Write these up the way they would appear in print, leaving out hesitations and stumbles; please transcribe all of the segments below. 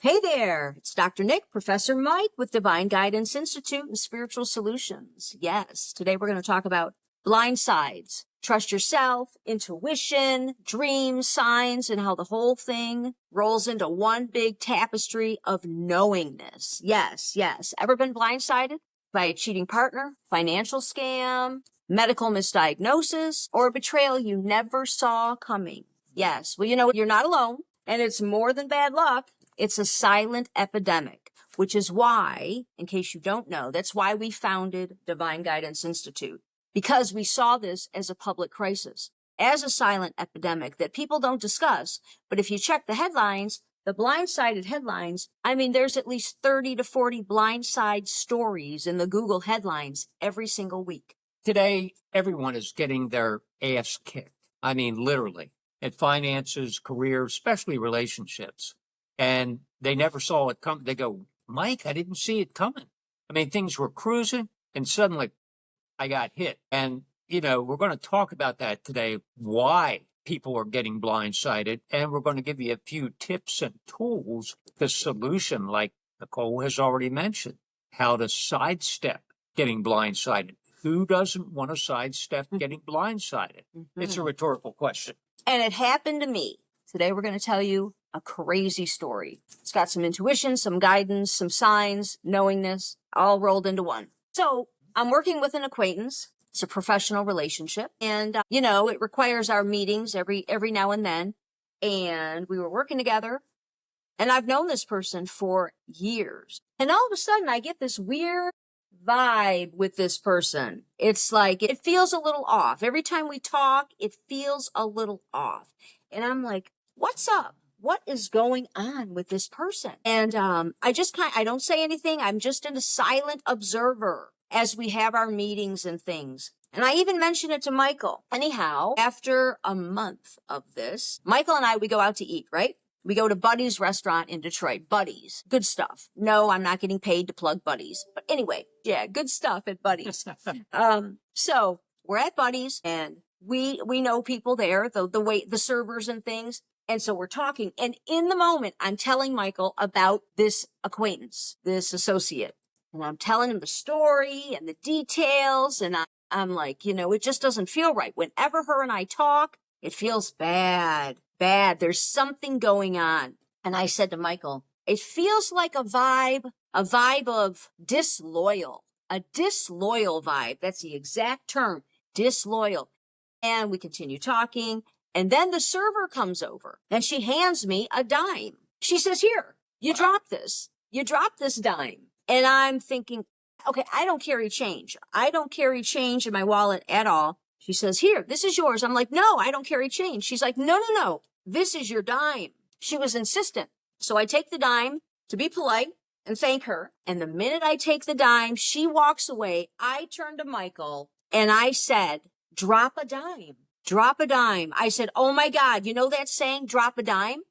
Hey there, it's Dr. Nic, Professor Mike with Divine Guidance Institute and Spiritual Solutions. Yes, today we're going to talk about blind sides. Trust yourself, intuition, dreams, signs, and how the whole thing rolls into one big tapestry of knowingness. Yes. Ever been blindsided by a cheating partner, financial scam, medical misdiagnosis, or a betrayal you never saw coming? Yes. Well, you know, you're not alone, and it's more than bad luck. It's a silent epidemic, which is why, in case you don't know, that's why we founded Divine Guidance Institute, because we saw this as a public crisis, as a silent epidemic that people don't discuss. But if you check the headlines, the blindsided headlines, I mean, there's at least 30 to 40 blindside stories in the Google headlines every single week. Today, everyone is getting their ass kicked. I mean, literally, at finances, career, especially relationships. And they never saw it come. They go, Mike, I didn't see it coming. I mean, things were cruising and suddenly I got hit. And, you know, we're going to talk about that today, why people are getting blindsided. And we're going to give you a few tips and tools, the solution, like Nicole has already mentioned, how to sidestep getting blindsided. Who doesn't want to sidestep getting blindsided? It's a rhetorical question. And it happened to me. Today, we're going to tell you a crazy story. It's got some intuition, some guidance, some signs, knowingness, all rolled into one. So I'm working with an acquaintance. It's a professional relationship. And, you know, it requires our meetings every now and then. And we were working together. And I've known this person for years. And all of a sudden, I get this weird vibe with this person. It's like, it feels a little off. Every time we talk, it feels a little off. And I'm like, what's up? What is going on with this person? And I don't say anything. I'm just a silent observer as we have our meetings and things. And I even mentioned it to Michael. Anyhow, after a month of this, Michael and I, we go out to eat, right? We go to Buddy's restaurant in Detroit. Buddy's. Good stuff. No, I'm not getting paid to plug Buddy's. But anyway, yeah, good stuff at Buddy's. So we're at Buddy's and we know people there, the servers and things. And so we're talking. And in the moment, I'm telling Michael about this acquaintance, this associate. And I'm telling him the story and the details. And I'm like, you know, it just doesn't feel right. Whenever her and I talk, it feels bad. There's something going on. And I said to Michael, it feels like a vibe of disloyal, a disloyal vibe. That's the exact term, disloyal. And we continue talking. And then the server comes over and she hands me a dime. She says, here, you dropped this. You dropped this dime. And I'm thinking, okay, I don't carry change. I don't carry change in my wallet at all. She says, here, this is yours. I'm like, no, I don't carry change. She's like, no, this is your dime. She was insistent. So I take the dime to be polite and thank her. And the minute I take the dime, she walks away. I turned to Michael and I said, drop a dime. Drop a dime. I said, oh my God, you know that saying, drop a dime?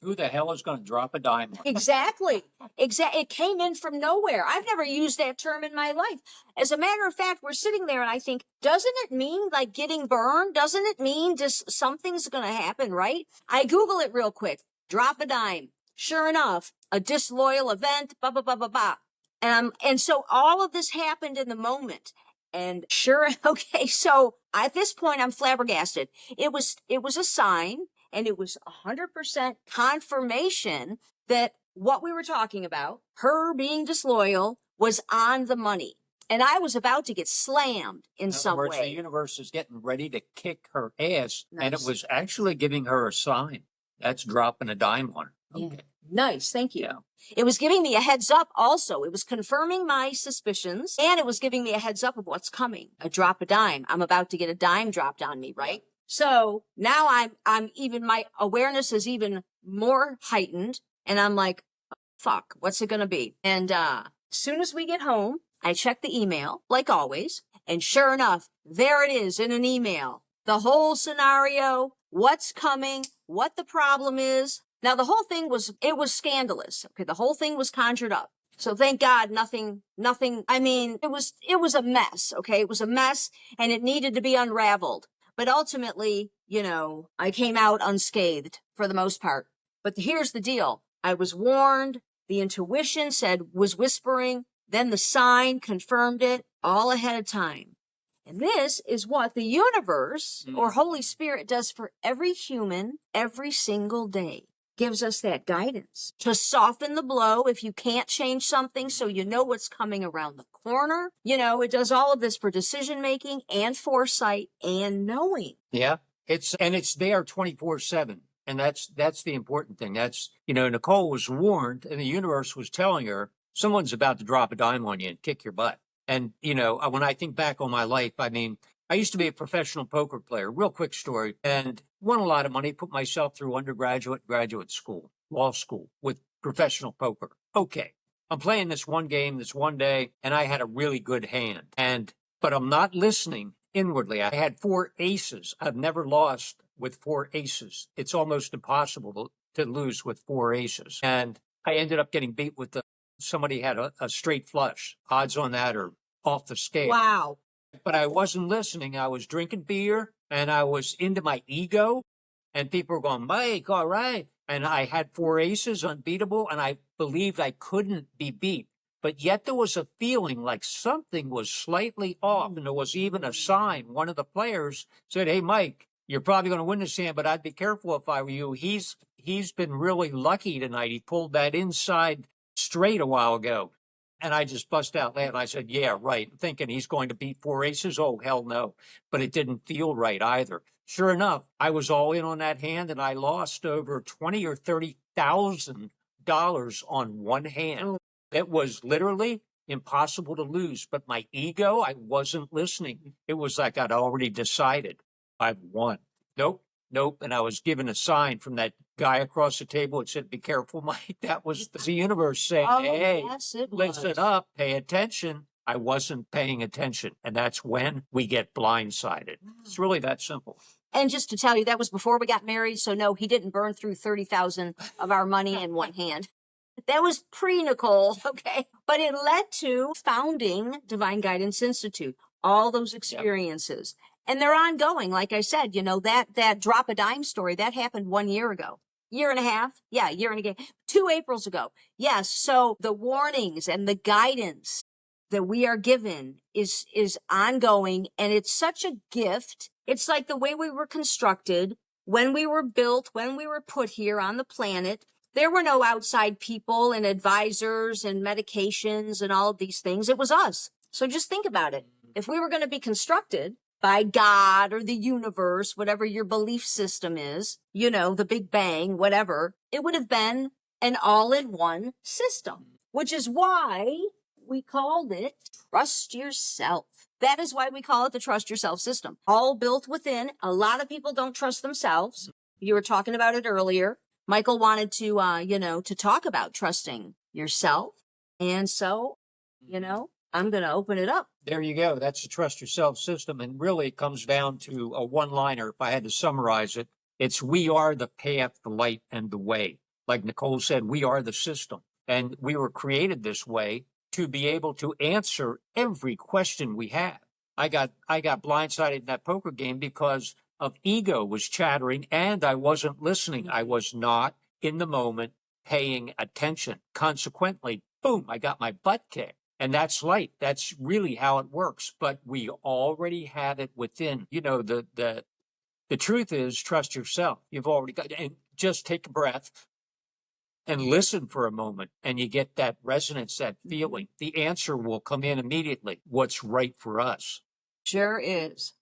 Who the hell is going to drop a dime? Exactly. It came in from nowhere. I've never used that term in my life. As a matter of fact, we're sitting there and I think, doesn't it mean like getting burned? Doesn't it mean just something's going to happen, right? I Google it real quick. Drop a dime. Sure enough, a disloyal event, blah, blah, blah, blah, blah. And so all of this happened in the moment. And sure, okay, so at this point, I'm flabbergasted. It was a sign, and it was 100% confirmation that what we were talking about, her being disloyal, was on the money. And I was about to get slammed in some way. The universe is getting ready to kick her ass, Nice. And it was actually giving her a sign. That's dropping a dime on her. Okay. Yeah. Nice, thank you. Yeah. It was giving me a heads up also. It was confirming my suspicions, and it was giving me a heads up of what's coming. A drop a dime. I'm about to get a dime dropped on me, right? So now I'm even, my awareness is even more heightened, and I'm like, fuck, what's it gonna be? And as soon as we get home, I check the email, like always, and sure enough, there it is in an email. The whole scenario, what's coming, what the problem is. Now, the whole thing was scandalous. Okay, the whole thing was conjured up. So thank God nothing, I mean, it was a mess, okay? It was a mess and it needed to be unraveled. But ultimately, you know, I came out unscathed for the most part. But here's the deal. I was warned. The intuition was whispering. Then the sign confirmed it all ahead of time. And this is what the universe or Holy Spirit does for every human every single day. Gives us that guidance to soften the blow if you can't change something so you know what's coming around the corner. It does all of this for decision making and foresight and knowing. Yeah. It's there 24/7. And that's the important thing. That's, Nicole was warned and the universe was telling her someone's about to drop a dime on you and kick your butt. And, when I think back on my life, I mean, I used to be a professional poker player, real quick story, and won a lot of money, put myself through undergraduate, graduate school, law school with professional poker. Okay. I'm playing this one game, this one day, and I had a really good hand. But I'm not listening inwardly. I had 4 aces. I've never lost with 4 aces. It's almost impossible to lose with 4 aces. And I ended up getting beat with somebody had a straight flush. Odds on that are off the scale. Wow. But I wasn't listening. I was drinking beer and I was into my ego. And people were going, Mike, all right. And I had 4 aces, unbeatable. And I believed I couldn't be beat. But yet there was a feeling like something was slightly off. And there was even a sign. One of the players said, hey, Mike, you're probably going to win this hand, but I'd be careful if I were you. He's been really lucky tonight. He pulled that inside straight a while ago. And I just bust out laughing. I said, yeah, right. Thinking he's going to beat 4 aces. Oh, hell no. But it didn't feel right either. Sure enough, I was all in on that hand and I lost over $20,000 or $30,000 on one hand. Oh. It was literally impossible to lose. But my ego, I wasn't listening. It was like I'd already decided I've won. Nope. And I was given a sign from that guy across the table. It said, be careful, Mike. That was the universe saying, hey, yes, it listen was. up, pay attention. I wasn't paying attention. And that's when we get blindsided. It's really that simple. And just to tell you, that was before we got married. So no, he didn't burn through 30,000 of our money in one hand. That was pre-Nicole, okay? But it led to founding Divine Guidance Institute, all those experiences. Yep. And they're ongoing. Like I said, that drop a dime story, that happened 1 year ago. Year and a half? Yeah, year and a half. 2 Aprils ago. Yes, so the warnings and the guidance that we are given is ongoing, and it's such a gift. It's like the way we were constructed, when we were built, when we were put here on the planet. There were no outside people and advisors and medications and all of these things. It was us. So just think about it. If we were going to be constructed by God or the universe, whatever your belief system is, the Big Bang, whatever, it would have been an all-in-one system, which is why we called it Trust Yourself. That is why we call it the Trust Yourself system. All built within. A lot of people don't trust themselves. You were talking about it earlier. Michael wanted to, to talk about trusting yourself. And so, I'm going to open it up. There you go. That's the Trust Yourself system. And really it comes down to a one-liner. If I had to summarize it, it's we are the path, the light, and the way. Like Nicole said, we are the system. And we were created this way to be able to answer every question we have. I got blindsided in that poker game because of ego was chattering and I wasn't listening. I was not in the moment paying attention. Consequently, boom, I got my butt kicked. And that's light. That's really how it works. But we already have it within. The truth is trust yourself. You've already got, and just take a breath and listen for a moment. And you get that resonance, that feeling. The answer will come in immediately. What's right for us. Sure is.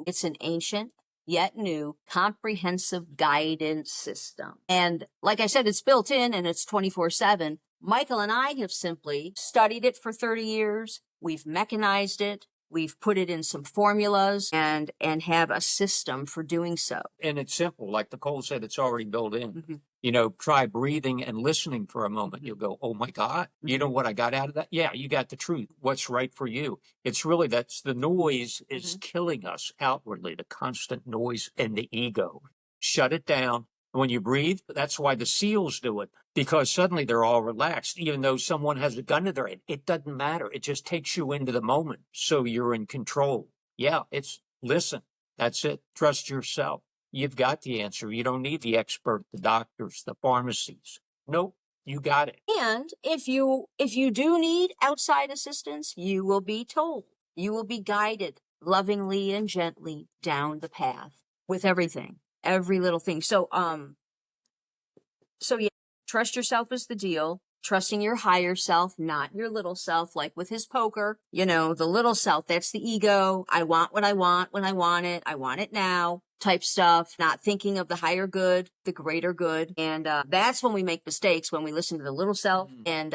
It's an ancient yet new comprehensive guidance system. And like I said, it's built in and it's 24/7. Michael and I have simply studied it for 30 years. We've mechanized it. We've put it in some formulas and have a system for doing so. And it's simple. Like Nicole said, it's already built in. Mm-hmm. Try breathing and listening for a moment. You'll go, oh my God, you know what I got out of that? Yeah, you got the truth. What's right for you? It's really, that's the noise is killing us outwardly, the constant noise and the ego. Shut it down. When you breathe, that's why the SEALs do it, because suddenly they're all relaxed, even though someone has a gun to their head. It doesn't matter. It just takes you into the moment. So you're in control. Yeah, listen. That's it. Trust yourself. You've got the answer. You don't need the expert, the doctors, the pharmacies. Nope. You got it. And if you do need outside assistance, you will be told. You will be guided lovingly and gently down the path with everything, every little thing. So yeah, trust yourself is the deal. Trusting your higher self, not your little self, like with his poker. You know, the little self, that's the ego. I want what I want when I want it now type stuff, not thinking of the higher good, the greater good. And that's when we make mistakes, when we listen to the little self and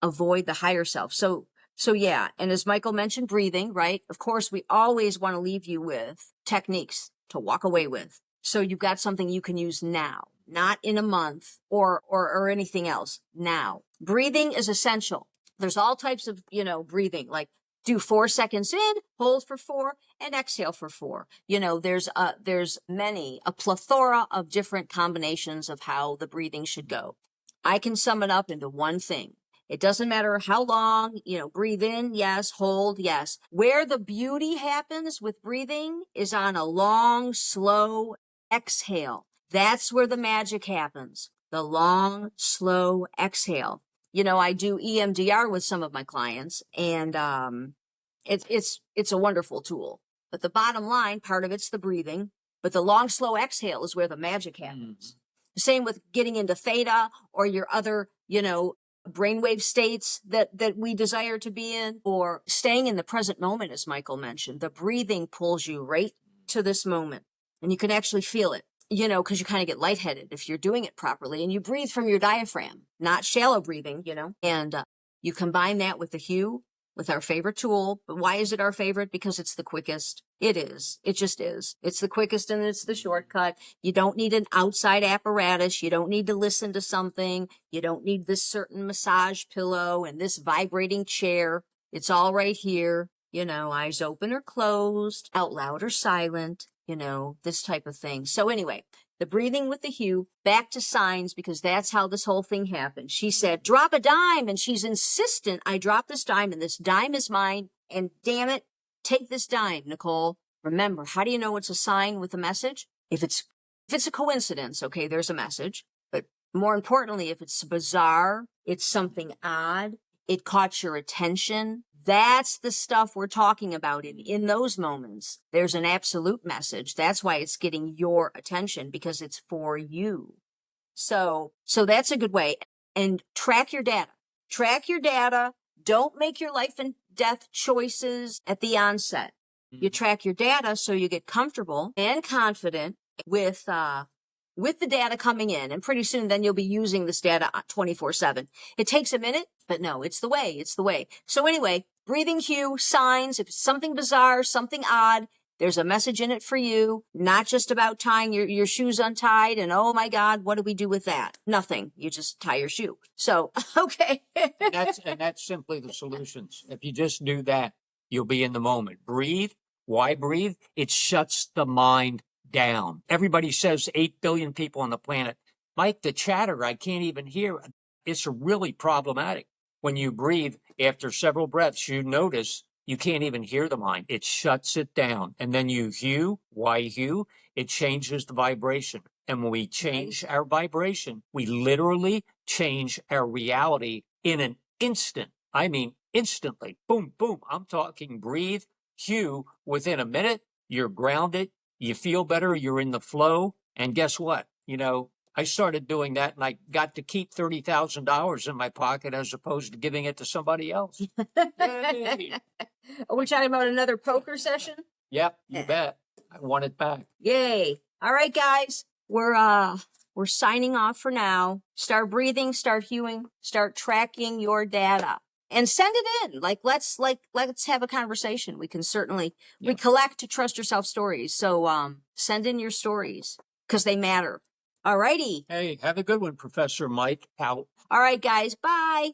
avoid the higher self. So yeah, and as Michael mentioned, breathing, right? Of course, we always want to leave you with techniques to walk away with. So you've got something you can use now, not in a month or anything else. Now, breathing is essential. There's all types of, breathing, like do 4 seconds in, hold for 4, and exhale for 4. There's a plethora of different combinations of how the breathing should go. I can sum it up into one thing. It doesn't matter how long, breathe in, yes, hold, yes. Where the beauty happens with breathing is on a long, slow exhale. That's where the magic happens. The long, slow exhale. I do EMDR with some of my clients, and it's a wonderful tool. But the bottom line, part of it's the breathing, but the long, slow exhale is where the magic happens. Same with getting into theta or your other, brainwave states that we desire to be in, or staying in the present moment, as Michael mentioned. The breathing pulls you right to this moment, and you can actually feel it, because you kind of get lightheaded if you're doing it properly, and you breathe from your diaphragm, not shallow breathing, and you combine that with the hue, with our favorite tool. But why is it our favorite? Because it's the quickest. It is. It just is. It's the quickest and it's the shortcut. You don't need an outside apparatus. You don't need to listen to something. You don't need this certain massage pillow and this vibrating chair. It's all right here. Eyes open or closed, out loud or silent, this type of thing. So anyway, the breathing with the hue, back to signs, because that's how this whole thing happened. She said, drop a dime, and she's insistent I drop this dime, and this dime is mine, and damn it, take this dime, Nicole. Remember, how do you know it's a sign with a message? If it's a coincidence, okay, there's a message. But more importantly, if it's bizarre, it's something odd, it caught your attention, that's the stuff we're talking about in those moments. There's an absolute message. That's why it's getting your attention, because it's for you. So that's a good way. And track your data. Track your data. Don't make your life and death choices at the onset. You track your data so you get comfortable and confident with the data coming in. And pretty soon then you'll be using this data 24/7. It takes a minute, but no, it's the way. It's the way. So anyway, breathing hue, signs, if it's something bizarre, something odd, there's a message in it for you, not just about tying your shoes untied and, oh my God, what do we do with that? Nothing. You just tie your shoe. So, okay. and that's simply the solutions. If you just do that, you'll be in the moment. Breathe. Why breathe? It shuts the mind down. Everybody says 8 billion people on the planet. Mike, the chatter, I can't even hear. It's really problematic. When you breathe, after several breaths, you notice you can't even hear the mind. It shuts it down. And then you hue. Why hue? It changes the vibration. And when we change our vibration, we literally change our reality in an instant. I mean, instantly. Boom, boom. I'm talking breathe, hue. Within a minute, you're grounded. You feel better. You're in the flow. And guess what? I started doing that, and I got to keep $30,000 in my pocket as opposed to giving it to somebody else. Yay. Are we talking about another poker session? Yep, you bet. I want it back. Yay. All right, guys. We're signing off for now. Start breathing, start hewing, start tracking your data. And send it in. Let's have a conversation. We can certainly, we collect Trust Yourself stories. So send in your stories, because they matter. All righty. Hey, have a good one, Professor Mike. Out. All right, guys. Bye.